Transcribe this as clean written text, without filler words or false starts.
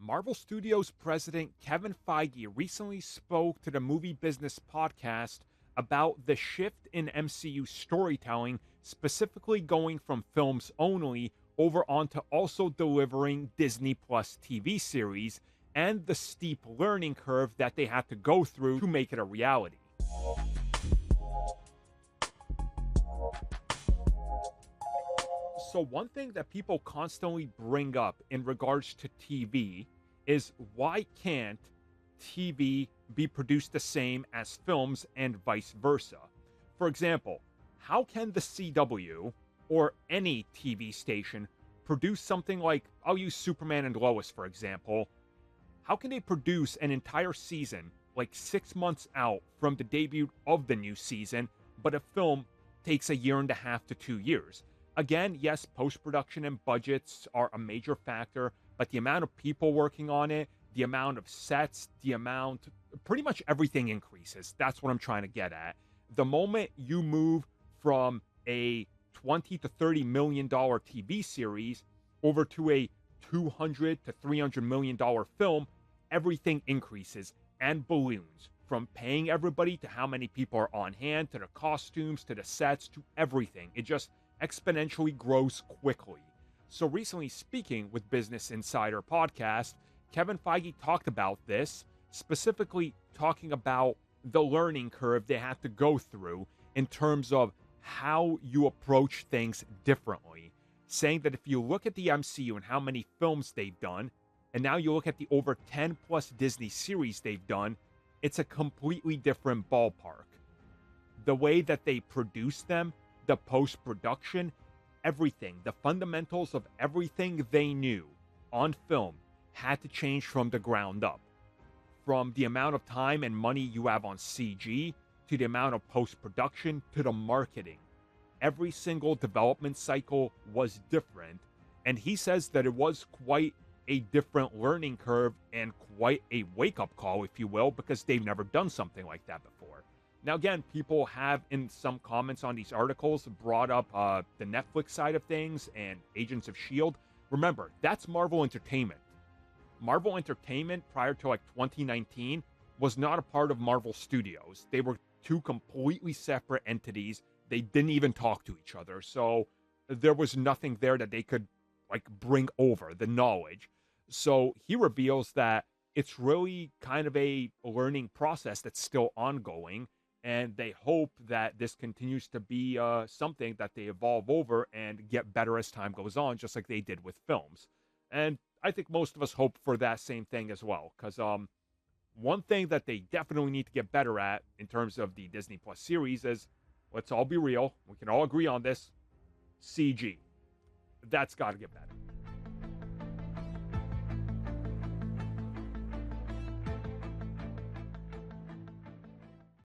Marvel Studios president Kevin Feige recently spoke to the Movie Business podcast about the shift in MCU storytelling, specifically going from films only over onto also delivering Disney Plus TV series, and the steep learning curve that they had to go through to make it a reality. So, one thing that people constantly bring up in regards to TV is why can't TV be produced the same as films and vice versa? For example, how can the CW or any TV station produce something like, I'll use Superman and Lois for example, how can they produce an entire season like 6 months out from the debut of the new season, but a film takes a year and a half to 2 years? Again, yes, post-production and budgets are a major factor, but the amount of people working on it, the amount of sets, pretty much everything increases. That's what I'm trying to get at. The moment you move from a $20 to $30 million TV series over to a $200 to $300 million film, everything increases and balloons. From paying everybody to how many people are on hand, to the costumes, to the sets, to everything. It just exponentially grows quickly. So recently speaking with Business Insider podcast, Kevin Feige talked about this, specifically talking about the learning curve they had to go through in terms of how you approach things differently, saying that if you look at the MCU and how many films they've done, and now you look at the over 10 plus Disney series they've done, it's a completely different ballpark. The way that they produce them, the post-production, everything, the fundamentals of everything they knew on film had to change from the ground up. From the amount of time and money you have on CG, to the amount of post-production, to the marketing. Every single development cycle was different, and he says that it was quite a different learning curve and quite a wake-up call, if you will, because they've never done something like that before. Now, again, people have, in some comments on these articles, brought up the Netflix side of things and Agents of S.H.I.E.L.D. Remember, that's Marvel Entertainment. Marvel Entertainment, prior to like 2019, was not a part of Marvel Studios. They were two completely separate entities. They didn't even talk to each other. So there was nothing there that they could like bring over, the knowledge. So he reveals that it's really kind of a learning process that's still ongoing. And they hope that this continues to be something that they evolve over and get better as time goes on, just like they did with films. And I think most of us hope for that same thing as well. Because one thing that they definitely need to get better at in terms of the Disney Plus series is, let's all be real, we can all agree on this, CG. That's got to get better.